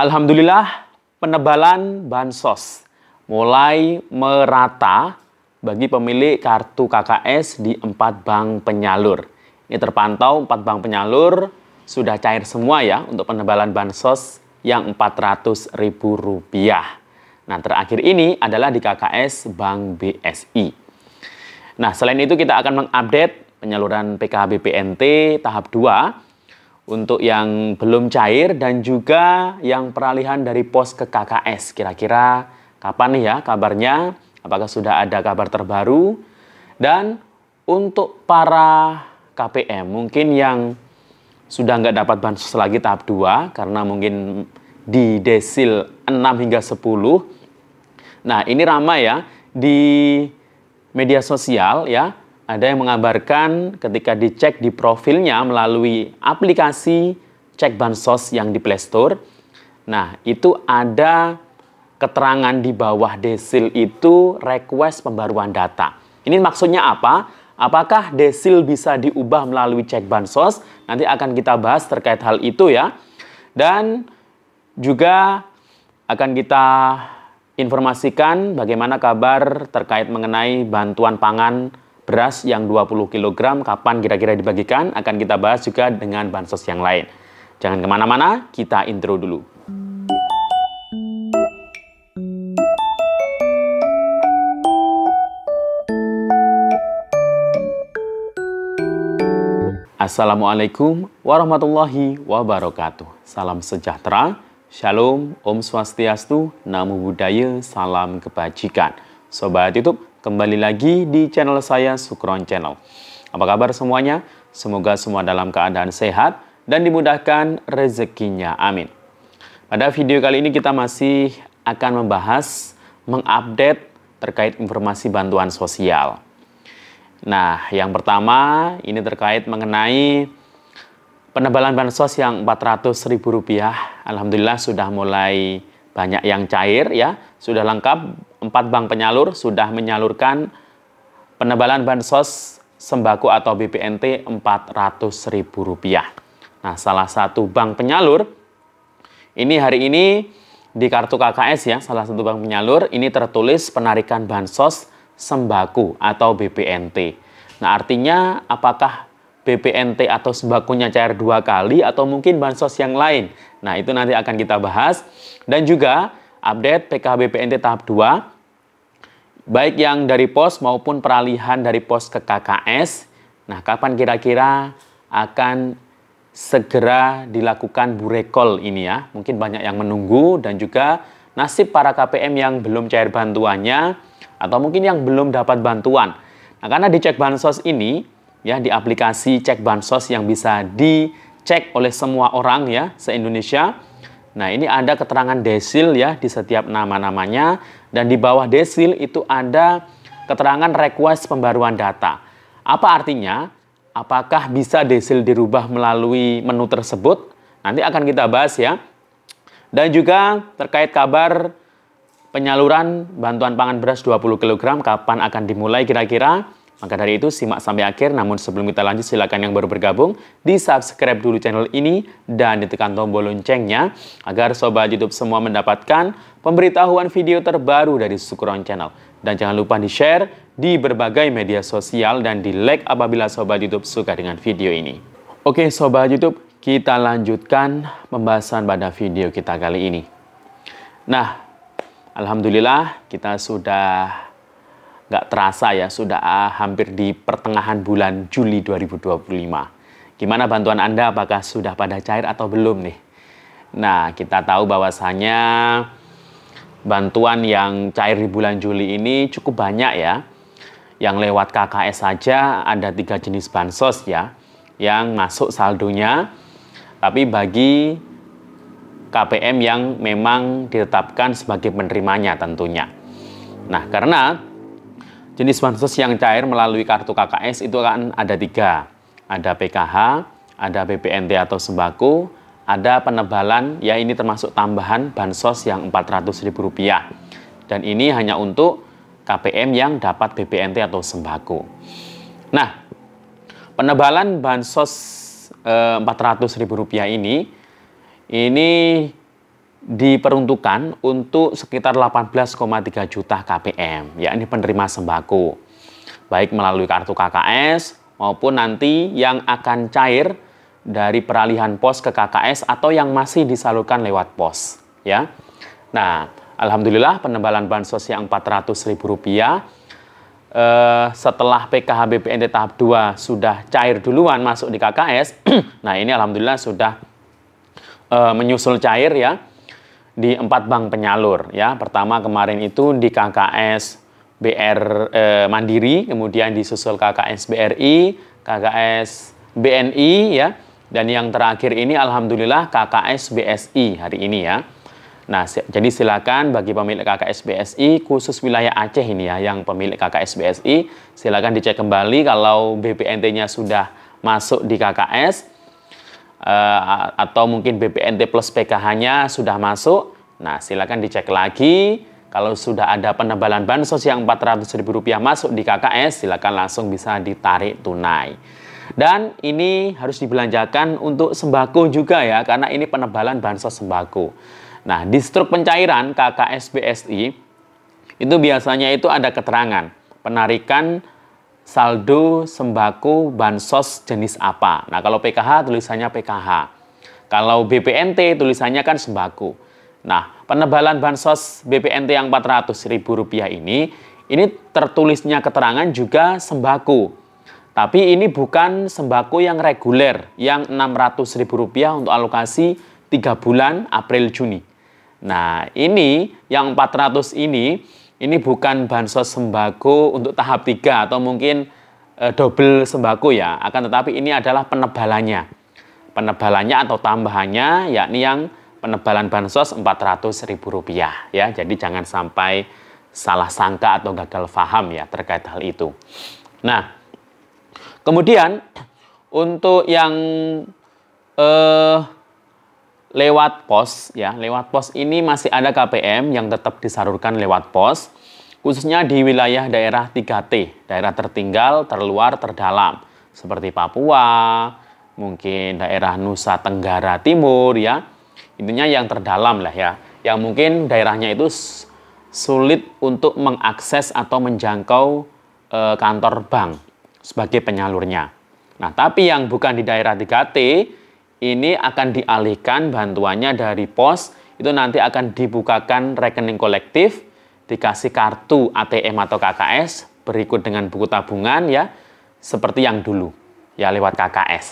Alhamdulillah, penebalan bansos mulai merata bagi pemilik kartu KKS di 4 bank penyalur. Ini terpantau 4 bank penyalur sudah cair semua ya untuk penebalan bansos yang Rp400.000. Nah, terakhir ini adalah di KKS Bank BSI. Nah, selain itu kita akan mengupdate penyaluran PKH-BPNT tahap 2 untuk yang belum cair dan juga yang peralihan dari pos ke KKS. Kira-kira kapan nih ya kabarnya? Apakah sudah ada kabar terbaru? Dan untuk para KPM mungkin yang sudah nggak dapat bansos lagi tahap 2 karena mungkin di desil 6 hingga 10. Nah, ini ramai ya di media sosial ya. Ada yang mengabarkan ketika dicek di profilnya melalui aplikasi cek bansos yang di Play Store. Nah, itu ada keterangan di bawah desil itu request pembaruan data. Ini maksudnya apa? Apakah desil bisa diubah melalui cek bansos? Nanti akan kita bahas terkait hal itu ya. Dan juga akan kita informasikan bagaimana kabar terkait mengenai bantuan pangan beras yang 20 kg, kapan kira-kira dibagikan, akan kita bahas juga dengan bansos yang lain. Jangan kemana-mana, kita intro dulu. Assalamualaikum warahmatullahi wabarakatuh. Salam sejahtera, shalom, om swastiastu, namo buddhaya, salam kebajikan. Sobat YouTube, kembali lagi di channel saya, Sukron Channel. Apa kabar semuanya? Semoga semua dalam keadaan sehat dan dimudahkan rezekinya. Amin. Pada video kali ini kita masih akan membahas, mengupdate terkait informasi bantuan sosial. Nah, yang pertama ini terkait mengenai penebalan bansos yang Rp400.000. Alhamdulillah sudah mulai banyak yang cair ya. Sudah lengkap. 4 bank penyalur sudah menyalurkan penebalan bansos sembako atau BPNT Rp400.000. Nah, salah satu bank penyalur ini hari ini di kartu KKS ya, salah satu bank penyalur ini tertulis penarikan bansos sembako atau BPNT. Nah, artinya apakah BPNT atau sembakonya cair 2 kali atau mungkin bansos yang lain? Nah, itu nanti akan kita bahas. Dan juga update PKH-BPNT tahap 2 baik yang dari pos maupun peralihan dari pos ke KKS. Nah, kapan kira-kira akan segera dilakukan burekol ini ya? Mungkin banyak yang menunggu dan juga nasib para KPM yang belum cair bantuannya atau mungkin yang belum dapat bantuan. Nah, karena di cek bansos ini ya, di aplikasi cek bansos yang bisa dicek oleh semua orang ya se-Indonesia. Nah, ini ada keterangan desil ya di setiap nama-namanya dan di bawah desil itu ada keterangan request pembaruan data. Apa artinya? Apakah bisa desil dirubah melalui menu tersebut? Nanti akan kita bahas ya. Dan juga terkait kabar penyaluran bantuan pangan beras 20 kg kapan akan dimulai kira-kira? Maka dari itu simak sampai akhir, namun sebelum kita lanjut silakan yang baru bergabung di-subscribe dulu channel ini dan ditekan tombol loncengnya agar sobat YouTube semua mendapatkan pemberitahuan video terbaru dari Sukron Channel. Dan jangan lupa di-share di berbagai media sosial dan di-like apabila sobat YouTube suka dengan video ini. Oke sobat YouTube, kita lanjutkan pembahasan pada video kita kali ini. Nah, alhamdulillah kita sudah nggak terasa ya, sudah hampir di pertengahan bulan Juli 2025. Gimana bantuan Anda, apakah sudah pada cair atau belum nih? Nah, kita tahu bahwasanya bantuan yang cair di bulan Juli ini cukup banyak ya. Yang lewat KKS saja ada 3 jenis bansos ya, yang masuk saldonya. Tapi bagi KPM yang memang ditetapkan sebagai penerimanya tentunya. Nah, karena jenis bansos yang cair melalui kartu KKS itu akan ada 3. Ada PKH, ada BPNT atau sembako, ada penebalan, ya ini termasuk tambahan bansos yang Rp400.000. Dan ini hanya untuk KPM yang dapat BPNT atau sembako. Nah, penebalan bansos Rp400.000 ini diperuntukkan untuk sekitar 18,3 juta KPM, yakni penerima sembako, baik melalui kartu KKS maupun nanti yang akan cair dari peralihan pos ke KKS atau yang masih disalurkan lewat pos, ya. Nah, alhamdulillah penebalan bansos yang Rp400.000 setelah PKH BPNT tahap 2 sudah cair duluan masuk di KKS. Nah, ini alhamdulillah sudah menyusul cair ya di 4 bank penyalur ya. Pertama kemarin itu di KKS Mandiri, kemudian disusul KKS BRI, KKS BNI ya, dan yang terakhir ini alhamdulillah KKS BSI hari ini ya. Nah, jadi silakan bagi pemilik KKS BSI khusus wilayah Aceh ini ya, yang pemilik KKS BSI silakan dicek kembali kalau BPNT-nya sudah masuk di KKS atau mungkin BPNT plus PKH-nya sudah masuk. Nah, silakan dicek lagi kalau sudah ada penebalan bansos yang Rp400.000 masuk di KKS, silakan langsung bisa ditarik tunai. Dan ini harus dibelanjakan untuk sembako juga ya, karena ini penebalan bansos sembako. Nah, di struk pencairan KKS BSI itu biasanya itu ada keterangan penarikan saldo sembako bansos jenis apa. Nah, kalau PKH tulisannya PKH. Kalau BPNT tulisannya kan sembako. Nah, penebalan bansos BPNT yang Rp400.000 ini tertulisnya keterangan juga sembako. Tapi ini bukan sembako yang reguler, yang Rp600.000 untuk alokasi 3 bulan April-Juni. Nah, ini yang 400 ini bukan bansos sembako untuk tahap 3 atau mungkin double sembako ya. Akan tetapi ini adalah penebalannya. Penebalannya atau tambahannya yakni yang penebalan bansos Rp400.000 ya. Jadi jangan sampai salah sangka atau gagal paham ya terkait hal itu. Nah, kemudian untuk yang lewat pos ya, lewat pos ini masih ada KPM yang tetap disalurkan lewat pos, khususnya di wilayah daerah 3T, daerah tertinggal, terluar, terdalam, seperti Papua, mungkin daerah Nusa Tenggara Timur ya, intinya yang terdalam lah ya, yang mungkin daerahnya itu sulit untuk mengakses atau menjangkau kantor bank sebagai penyalurnya. Nah, tapi yang bukan di daerah 3T, ini akan dialihkan bantuannya dari pos, itu nanti akan dibukakan rekening kolektif, dikasih kartu ATM atau KKS, berikut dengan buku tabungan ya, seperti yang dulu, ya lewat KKS.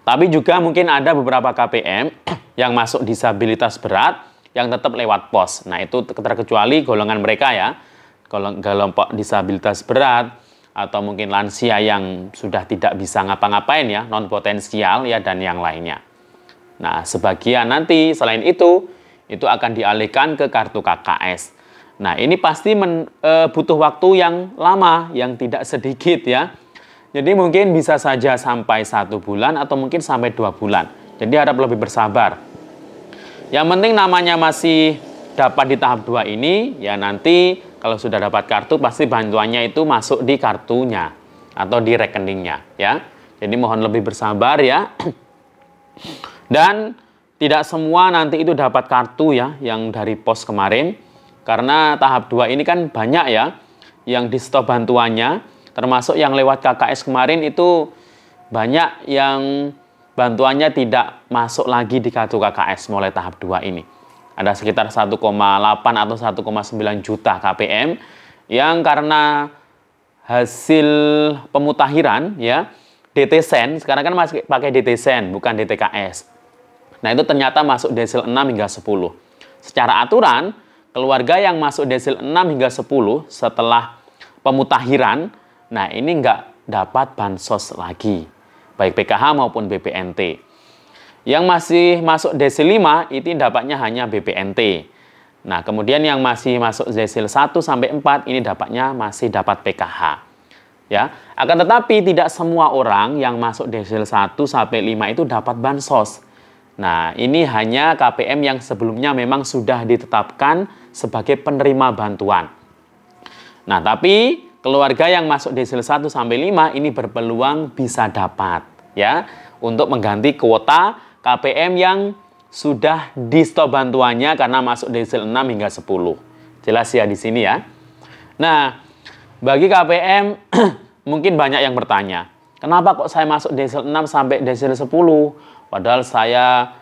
Tapi juga mungkin ada beberapa KPM yang masuk disabilitas berat, yang tetap lewat pos. Nah, itu terkecuali golongan mereka ya, kelompok disabilitas berat, atau mungkin lansia yang sudah tidak bisa ngapa-ngapain ya, non potensial ya, dan yang lainnya. Nah, sebagian nanti selain itu akan dialihkan ke kartu KKS. Nah, ini pasti butuh waktu yang lama, yang tidak sedikit ya. Jadi mungkin bisa saja sampai 1 bulan atau mungkin sampai 2 bulan. Jadi harap lebih bersabar. Yang penting namanya masih dapat di tahap 2 ini, ya nanti kalau sudah dapat kartu, pasti bantuannya itu masuk di kartunya atau di rekeningnya ya. Jadi mohon lebih bersabar ya. Dan tidak semua nanti itu dapat kartu ya, yang dari pos kemarin. Karena tahap 2 ini kan banyak ya, yang di stop bantuannya. Termasuk yang lewat KKS kemarin itu banyak yang bantuannya tidak masuk lagi di kartu KKS mulai tahap 2 ini. Ada sekitar 1,8 atau 1,9 juta KPM yang karena hasil pemutakhiran ya, DT-Sen, sekarang kan masih pakai DT-Sen bukan DTKS. Nah, itu ternyata masuk desil 6 hingga 10. Secara aturan, keluarga yang masuk desil 6 hingga 10 setelah pemutakhiran, nah ini nggak dapat bansos lagi, baik PKH maupun BPNT. Yang masih masuk desil 5 itu dapatnya hanya BPNT. Nah, kemudian yang masih masuk desil 1 sampai 4 ini dapatnya masih dapat PKH. Ya, akan tetapi tidak semua orang yang masuk desil 1 sampai 5 itu dapat bansos. Nah, ini hanya KPM yang sebelumnya memang sudah ditetapkan sebagai penerima bantuan. Nah, tapi keluarga yang masuk desil 1 sampai 5 ini berpeluang bisa dapat ya, untuk mengganti kuota KPM yang sudah di stop bantuannya karena masuk desil 6 hingga 10. Jelas ya di sini ya. Nah, bagi KPM mungkin banyak yang bertanya, kenapa kok saya masuk desil 6 sampai desil 10? Padahal saya,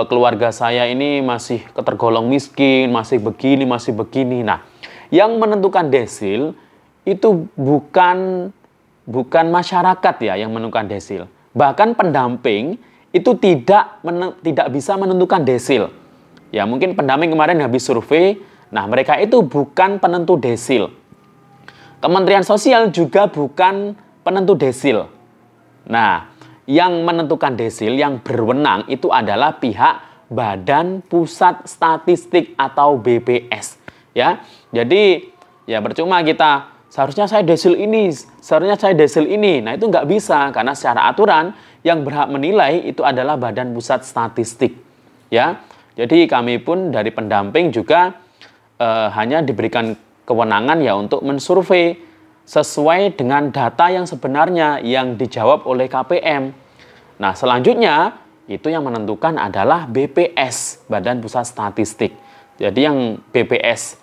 keluarga saya ini masih ketergolong miskin, masih begini. Nah, yang menentukan desil itu bukan masyarakat ya yang menentukan desil. Bahkan pendamping itu tidak bisa menentukan desil. Ya, mungkin pendamping kemarin habis survei, nah mereka itu bukan penentu desil. Kementerian Sosial juga bukan penentu desil. Nah, yang menentukan desil, yang berwenang itu adalah pihak Badan Pusat Statistik atau BPS. Ya, jadi ya percuma kita seharusnya saya desil ini, seharusnya saya desil ini. Nah, itu nggak bisa karena secara aturan yang berhak menilai itu adalah Badan Pusat Statistik. Ya, jadi kami pun dari pendamping juga hanya diberikan kewenangan ya untuk mensurvei sesuai dengan data yang sebenarnya yang dijawab oleh KPM. Nah, selanjutnya itu yang menentukan adalah BPS, Badan Pusat Statistik. Jadi yang BPS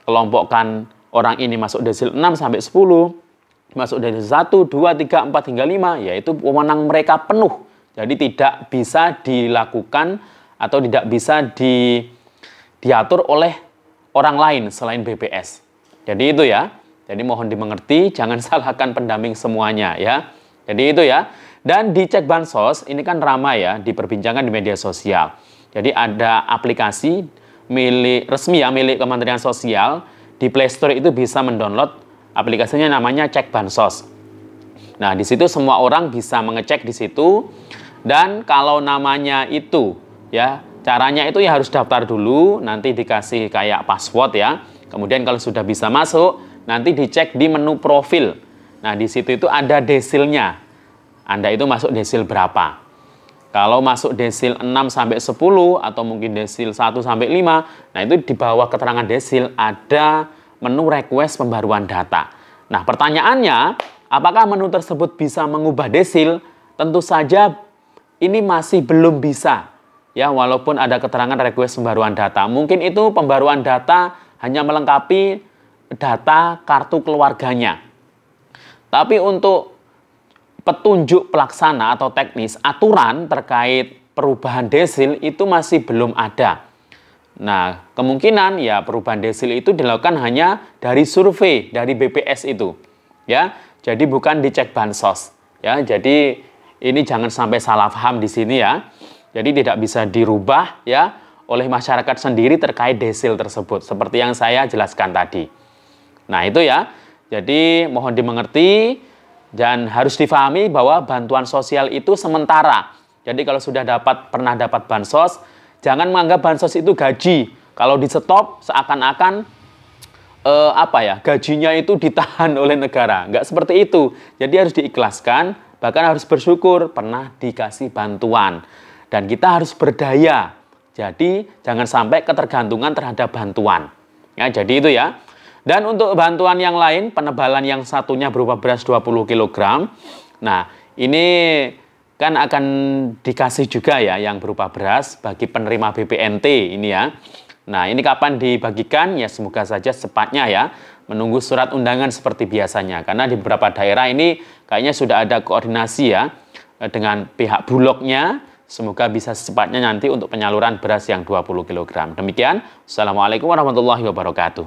kelompokkan orang ini masuk desil 6 sampai 10, masuk desil 1, 2, 3, 4 hingga 5, yaitu wewenang mereka penuh. Jadi tidak bisa dilakukan atau tidak bisa diatur oleh orang lain selain BPS. Jadi itu ya. Jadi mohon dimengerti, jangan salahkan pendamping semuanya ya. Jadi itu ya. Dan di Cek Bansos, ini kan ramai ya, diperbincangkan di media sosial. Jadi ada aplikasi milik resmi ya, milik Kementerian Sosial. Di Play Store itu bisa mendownload aplikasinya, namanya Cek Bansos. Nah, di situ semua orang bisa mengecek di situ. Dan kalau namanya itu ya, caranya itu ya harus daftar dulu, nanti dikasih kayak password ya. Kemudian kalau sudah bisa masuk, nanti dicek di menu profil. Nah, di situ itu ada desilnya. Anda itu masuk desil berapa? Kalau masuk desil 6 sampai 10 atau mungkin desil 1 sampai 5, nah itu di bawah keterangan desil ada menu request pembaruan data. Nah, pertanyaannya, apakah menu tersebut bisa mengubah desil? Tentu saja ini masih belum bisa. Ya, walaupun ada keterangan request pembaruan data. Mungkin itu pembaruan data hanya melengkapi data kartu keluarganya. Tapi untuk petunjuk pelaksana atau teknis, aturan terkait perubahan desil itu masih belum ada. Nah, kemungkinan ya perubahan desil itu dilakukan hanya dari survei dari BPS itu. Ya, jadi bukan dicek bansos. Ya, jadi ini jangan sampai salah paham di sini ya. Jadi tidak bisa dirubah ya oleh masyarakat sendiri terkait desil tersebut seperti yang saya jelaskan tadi. Nah, itu ya. Jadi mohon dimengerti. Dan harus difahami bahwa bantuan sosial itu sementara. Jadi kalau sudah pernah dapat bansos, jangan menganggap bansos itu gaji. Kalau di stop seakan-akan gajinya itu ditahan oleh negara. Nggak seperti itu. Jadi harus diikhlaskan, bahkan harus bersyukur pernah dikasih bantuan. Dan kita harus berdaya. Jadi jangan sampai ketergantungan terhadap bantuan. Ya, jadi itu ya. Dan untuk bantuan yang lain, penebalan yang satunya berupa beras 20 kg. Nah, ini kan akan dikasih juga ya yang berupa beras bagi penerima BPNT ini ya. Nah, ini kapan dibagikan? Ya semoga saja secepatnya ya. Menunggu surat undangan seperti biasanya. Karena di beberapa daerah ini kayaknya sudah ada koordinasi ya dengan pihak bulognya. Semoga bisa secepatnya nanti untuk penyaluran beras yang 20 kg. Demikian. Assalamualaikum warahmatullahi wabarakatuh.